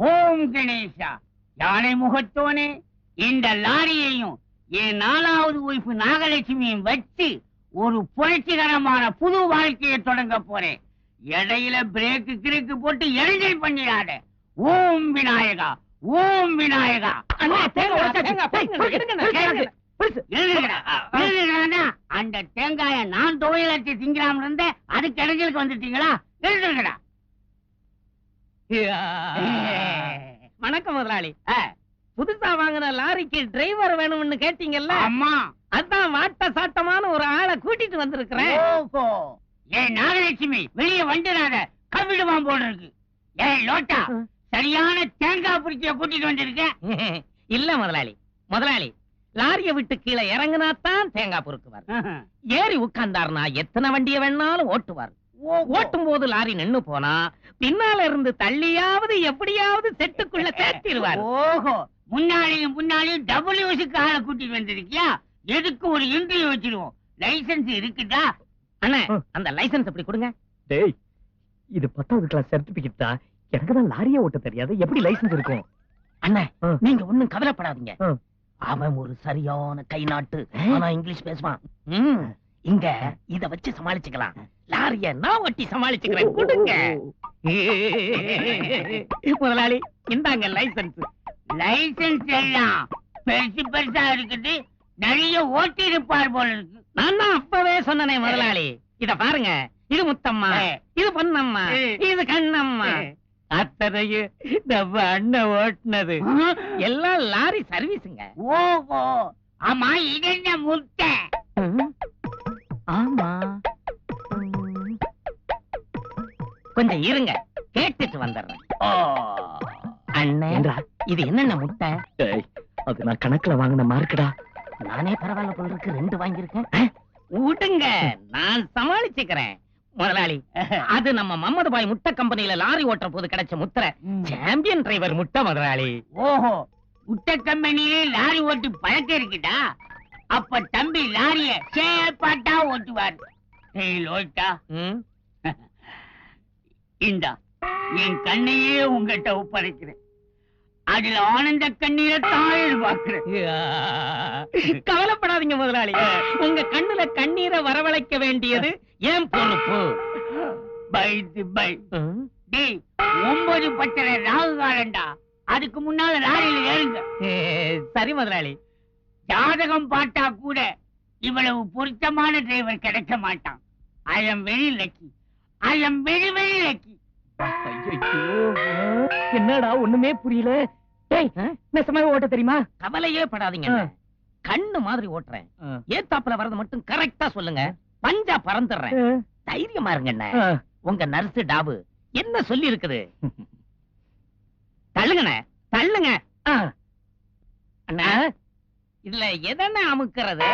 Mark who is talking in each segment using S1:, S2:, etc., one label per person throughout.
S1: ஓம் கணேசா. யானை முகத்தோனே, இந்த லாரியையும் என் 4வது ஒய்ஃபு நாகலட்சுமியும் வச்சு ஒரு புரட்சிகரமான புது வாழ்க்கையை தொடங்க போறேன். இடையில பிரேக்கு கிறுக்கு போட்டு எரிஞ்சல் பண்ணிடாத. ஓம் விநாயகா, ஓம் விநாயகா. அந்த தேங்காய நான் துவையலட்சி திங்கலாம் இருந்த அதுக்கு இடைஞ்சலுக்கு வந்துட்டீங்களா? எழுதுங்கடா.
S2: வணக்கம் முதலாளி. புதுசா வாங்கின லாரிக்கு டிரைவர் வேணும்னு கேட்டீங்கல்ல?
S1: அம்மா,
S2: அதான் வாட்ட சாட்டமான ஒரு ஆளை கூட்டிட்டு வந்திருக்கிறேன்.
S1: ஓஹோ, ஏன் நாகலட்சுமி வெளியே வந்துடாத, கவிடுவான் போல இருக்கு. ஏன் லோட்டா, சரியான தேங்காய் புரிச்சிய கூட்டிட்டு வந்திருக்க?
S2: இல்ல முதலாளி, முதலாளி லாரிய விட்டு கீழே இறங்கினாத்தான் தேங்காய் பொறுக்குவார். ஏறி உட்கார்ந்தாருனா எத்தனை வண்டியை வேணாலும் ஓட்டுவார். ஓட்டும் போது லாரி நின்னு போனா பின்னால இருந்து தள்ளியாவது எப்படியாவது செட்டுக்குள்ள சேர்த்திருவார்.
S1: ஓஹோ, முன்னாடியும் டபிள்யூஸுக்கு ஆளை கூட்டிட்டு வந்திருக்கியா? எதுக்கு ஒரு இன்டர்வியூ வச்சிருவோம். லைசன்ஸ் இருக்குதா?
S2: அண்ணா, அந்த லைசன்ஸ் எப்படி கொடுங்க.
S3: டேய், இது 10வது கிளாஸ் சர்டிபிகேட் தான். எனக்கு தான் லாரியே ஓட்ட தெரியாது, எப்படி லைசன்ஸ் இருக்கும்?
S2: அண்ணா, நீங்க ஒண்ணும் கவலைப்படாதீங்க. அவன் ஒரு சரியான கை நாட்டு, ஆனா இங்கிலீஷ் பேசுவான். இங்க இத வச்சு சமாளிச்சுக்கலாம். லாரிய நான் ஒட்டி சமாளிச்சுக்கிறேன். கொடுங்க முதலாளி, இந்தாங்க லைசன்ஸ்.
S1: லைசன்ஸ் எல்லாம் பெருசு பெருசா இருக்குது, நிறைய ஓட்டி இருப்பார் போல இருக்கு.
S2: நான் தான் அப்பவே சொன்னனே முதலாளி. இத பாருங்க, இது முத்தம்மா, இது பொன்னம்மா, இது கண்ணம்மா. அத்தனையும் நம்ம அண்ணன் ஓட்டுனது. எல்லாம் லாரி சர்வீஸுங்க.
S1: ஓஹோ, ஆமா, இது என்ன முட்டை?
S2: ஆமா, கொஞ்சம் இருங்க, கேட்டுட்டு வந்துடுறேன். அண்ணன், இது என்னென்ன முட்டை?
S3: அது நான் கணக்குல வாங்கின மார்க்குடா.
S2: நானே பரவாயில்ல போல இருக்கு, 2 வாங்கியிருக்கேன். விடுங்க, நான் சமாளிச்சுக்கிறேன். முதலாளி, அது நம்ம மம்மது பாய் முட்டை கம்பெனியில லாரி ஓட்டுற போது கிடைச்ச முத்திரை. சாம்பியன் டிரைவர் முட்டை முதலாளி.
S1: ஓஹோ, முட்டை கம்பெனியிலே லாரி ஓட்டி பழக்கம் இருக்குடா. அப்ப தம்பி லாரிய சேப்பாட்டா ஓட்டுவார். லோட்டா, இந்தா என் கண்ணையே உங்ககிட்ட ஒப்படைக்கிறேன். அதுல ஆனந்த கண்ணீரை தான் எதிர்பார்க்கிறேன்.
S2: கவலைப்படாதீங்க முதலாளி, உங்க கண்ணுல கண்ணீரை வரவழைக்க வேண்டியது ஏன் பொறுப்பு.
S1: பை டேய், 9:10 ராகு காலண்டா. அதுக்கு முன்னால லாரியில ஏறுங்க.
S2: சரி முதலாளி.
S1: ஜாதகம் பார்த்தா கூட இவ்வளவு பொருத்தமான டிரைவர் கிடைக்க மாட்டான். I am very lucky, I am very very lucky.
S3: என்னடா ஒண்ணுமே புரியல. டேய், நெசமாவே ஓட்ட தெரியுமா?
S2: கவலையே படாதீங்க, கண்ணு மாதிரி ஓட்டுறேன். ஏத்தாப்புல வரது மட்டும் கரெக்டா சொல்லுங்க, பஞ்சா பறந்துடுறேன். தைரியமா இருங்க. உங்க நர்ஸ் டாபு என்ன சொல்லி இருக்குது? தள்ளுங்க தள்ளுங்க. அண்ணா, இதுல எதன அமுக்கிறது?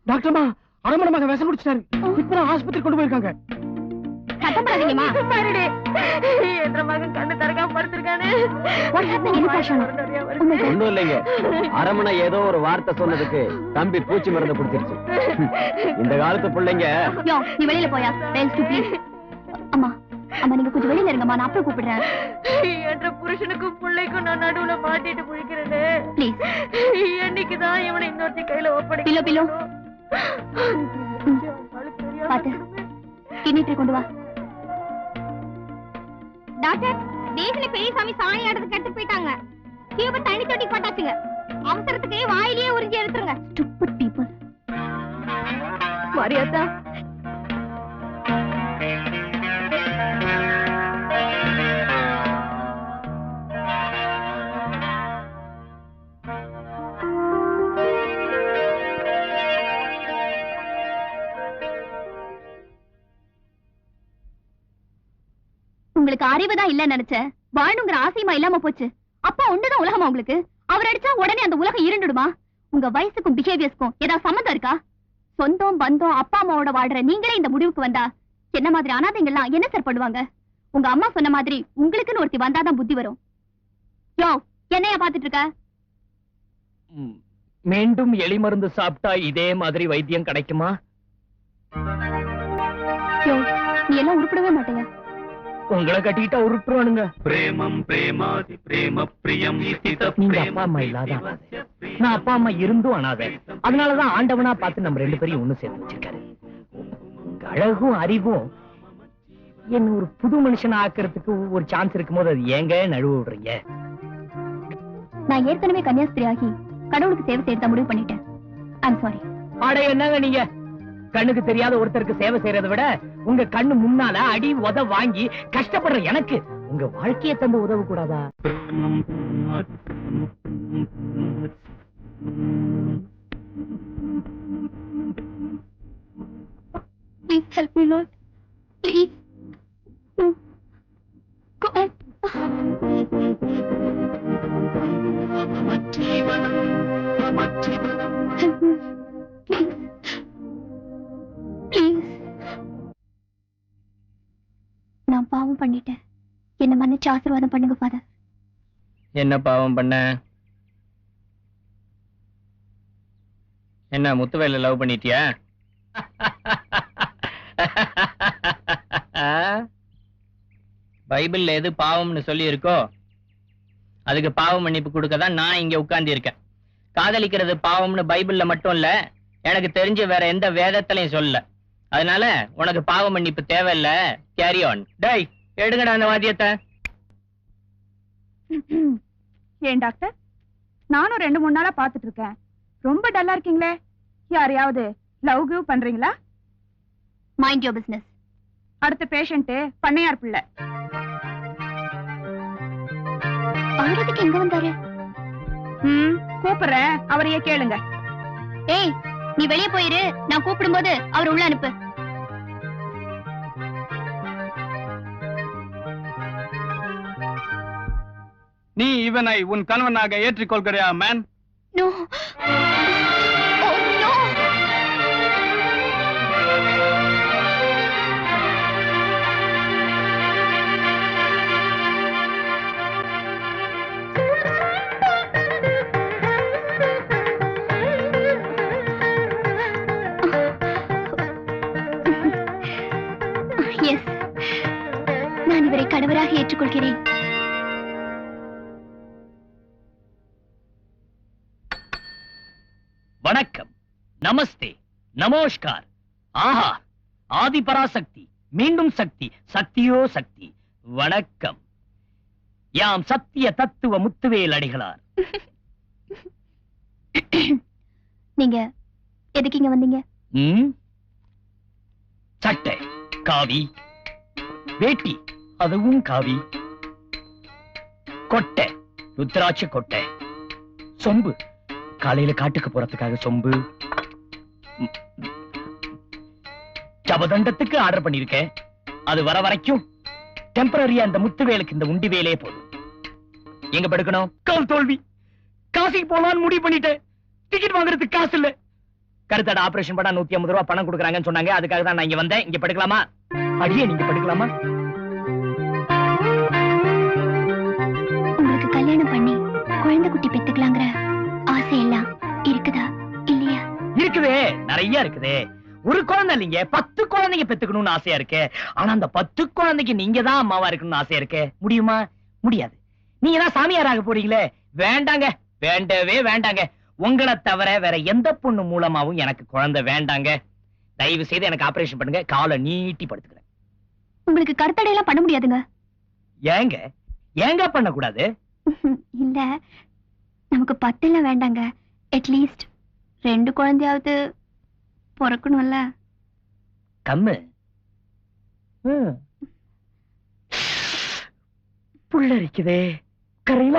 S3: டாக்டர்மா, அரமணமாக விஷம் குடிச்சிட்டாரு. இப்ப ஆஸ்பத்திரி கொண்டு போயிருக்காங்க.
S4: ஒண்ணும் இல்லைங்க, அரமணை ஏதோ ஒரு வார்த்தை சொன்னதுக்கு தம்பி பூச்சி மருந்து குடிச்சிருச்சு. இந்த காலத்து பிள்ளைங்க.
S5: நீ வெளியில போயா. அம்மா அம்மா, நீங்க கொஞ்சம் வெளியில இருங்கம்மா, நான் அப்புறம் கூப்பிடுறேன்.
S6: என்ற புருஷனுக்கும் பிள்ளைக்கும் நான் நடுவுல மாட்டிட்டு போய்க்கிறேன்னு.
S5: ப்ளீஸ்,
S6: என்னைக்குதான் இவனை இன்னொருத்தி கையில ஒப்படை.
S5: பிலோ பிலோ பாத்து கிண்ணிட்டு கொண்டு வா. டாக்டர், தேசில பெரியசாமி சாணி ஆடுறதுக்கு எடுத்து போயிட்டாங்க. டியூப தண்ணி தொட்டி போட்டாச்சுங்க. அவசரத்துக்கு வாயிலேயே உறிஞ்சி எடுத்துருங்க. Stupid people.
S6: மரியாதா,
S5: உங்களுக்கு அறிவுதான் இல்ல நினைச்சேன். வாழணுங்கிற ஆசையமா இல்லாம போச்சு. அப்பா ஒண்ணுதான் உலகமா உங்களுக்கு? அவர் அடிச்சா உடனே அந்த உலகம் இருண்டுடுமா? உங்க வயசுக்கும் பிஹேவியர்ஸ்க்கும் ஏதாவது சம்மந்தம் இருக்கா? சொந்தம் பந்தம் அப்பா அம்மாவோட வாழ்ற நீங்களே இந்த முடிவுக்கு வந்தா என்ன மாதிரி அனாதைங்கெல்லாம் என்ன சார் பண்ணுவாங்க? உங்க அம்மா சொன்ன மாதிரி உங்களுக்குன்னு ஒருத்தி வந்தாதான் புத்தி வரும். யோ, என்னையா பாத்துட்டு இருக்க?
S3: மீண்டும் எலி மருந்து சாப்பிட்டா இதே மாதிரி வைத்தியம் கிடைக்குமா?
S5: யோ, நீ எல்லாம் உருப்படவே மாட்டேங்க.
S3: உங்களை கட்டிக்கிட்டா உருட்டுவானுங்க.
S7: பிரேமம் பிரேமாதி பிரேம பிரியம்
S3: நீங்க அப்பா அம்மா இல்லாத அனாதை. நான் அப்பா அம்மா இருந்தும் அனாதை. அதனாலதான் ஆண்டவனா பார்த்து நம்ம 2 பேரையும் ஒண்ணு சேர்த்து வச்சிருக்காரு. உங்க அழகும் அறிவும் என்ன ஒரு புது மனுஷன் ஆக்குறதுக்கு ஒரு சான்ஸ் இருக்கும்போது அது ஏங்க நழுவ விடுறீங்க?
S5: நான் ஏற்கனவே கன்னியாஸ்திரி ஆகி கடவுளுக்கு சேவை செய்யறத முடிவு பண்ணிட்டேன். I'm sorry.
S3: அட என்னங்க நீங்க? கண்ணுக்கு தெரியாத ஒருத்தருக்கு சேவை செய்யறதை விட உங்க கண்ணு முன்னால அடி உத வாங்கி கஷ்டப்படுற எனக்கு உங்க வாழ்க்கையை தந்து உதவ கூடாதா?
S5: Please help me, Lord. Please. No. God. Help me. Please. Please. நான் பாவம் பண்ணிட்டேன். என்ன மன்னிச்சு ஆசீர்வாதம் பண்ணுங்க ஃபாதர்.
S2: என்ன பாவம் பண்ண? என்ன முத்துவேல லவ் பண்ணிட்டியா? பைபிள்ல எது பாவம்னு சொல்லி இருக்கோ அதுக்கு பாவ மன்னிப்பு கொடுக்கதான் நான் இங்க உட்கார்ந்து இருக்கேன். காதலிக்கிறது பாவம்னு பைபிள்ல மட்டும் இல்ல, எனக்கு தெரிஞ்ச வேற எந்த வேதத்திலையும் சொல்லல. அதனால உனக்கு பாவ மன்னிப்பு தேவையில்ல. Carry on. டேய், எடுங்கடா அந்த வாத்தியத்தை.
S6: ஏன் டாக்டர், நானும் 2-3 நாளா பாத்துட்டு இருக்கேன். ரொம்ப டல்லா இருக்கீங்களே. யாரையாவது லவ் கிவ் பண்றீங்களா?
S5: Mind your business.
S6: அடுத்த பேஷண்ட் பண்ணையார் பிள்ளை.
S5: அவரதுக்கு எங்க வந்தாரு?
S6: கூப்பிடுறேன், அவரையே கேளுங்க.
S5: ஏய், நீ வெளியே போயிரு. நான் கூப்பிடும்போது அவர் உள்ள அனுப்பு.
S7: நீ இவனை உன் கணவனாக ஏற்றுக்கொள்கிறியா man?
S5: No. Oh no. Yes, நான் இவரை கணவராக ஏற்றுக்கொள்கிறேன்.
S3: வணக்கம், நமஸ்தே, நமோஸ்கார். ஆஹா, ஆதி பராசக்தி, மீண்டும் சக்தி, சக்தியோ சக்தி. வணக்கம். யாம் சத்திய தத்துவ முத்துவேல் அடிகளார்.
S5: நீங்க எதுக்கு இங்க வந்தீங்க?
S3: சட்டை காவி, வேட்டி அதுவும் காவி, கொட்டை ருத்ராட்ச கொட்டை, சொம்பு காலையில காட்டுக்கு போறதுக்காக சொம்பு, ஜபதண்டத்துக்கு ஆர்டர் பண்ணிருக்கேன். அது வர வரைக்கும் டெம்பரரியா இந்த முத்துவேலுக்கு இந்த உண்டி வேலையே போதும். எங்க படுக்கணும்? கால் தோல்வி. காசிக்கு போலான்னு முடிவு பண்ணிட்டேன். டிக்கெட் வாங்குறதுக்கு காசு இல்ல. கருத்தட ஆபரேஷன் பண்ணா 150 ரூபாய் பணம் கொடுக்குறாங்கன்னு சொன்னாங்க. அதுக்காக தான் நான் இங்க வந்தேன். இங்க படுக்கலாமா? அடியே, நீங்க படுக்கலாமா?
S5: உங்களுக்கு கல்யாணம் பண்ணி குழந்தை குட்டி பெத்துக்கலாங்கிற ஆசை எல்லாம் இருக்குதா இல்லையா?
S3: இருக்குதே, நிறைய இருக்குதே. ஒரு குழந்தை இல்லைங்க, 10 குழந்தைங்க பெத்துக்கணும்னு ஆசையா இருக்கு. ஆனா அந்த 10 குழந்தைக்கு நீங்க தான் அம்மாவா இருக்கணும்னு ஆசையா இருக்கு. முடியுமா? முடியாது. நீங்க தான் சாமியாராக போறீங்களே. வேண்டாங்க, வேண்டவே வேண்டாங்க. உங்களை தவிர வேற எந்த பொண்ணு மூலமாவும் எனக்கு குழந்தை வேண்டாங்க. தயவு செய்து எனக்கு ஆபரேஷன் பண்ணுங்க. காலை நீட்டி படுத்துக்கிறேன்.
S5: உங்களுக்கு கருத்தடை எல்லாம் பண்ண முடியாதுங்க.
S3: ஏங்க ஏங்க பண்ண கூடாது?
S5: இல்ல, நமக்கு 10 வேண்டாங்க. அட்லீஸ்ட் 2 குழந்தையாவது பிறக்கணும்ல.
S3: கம்மு புள்ள இருக்குதே. கரையில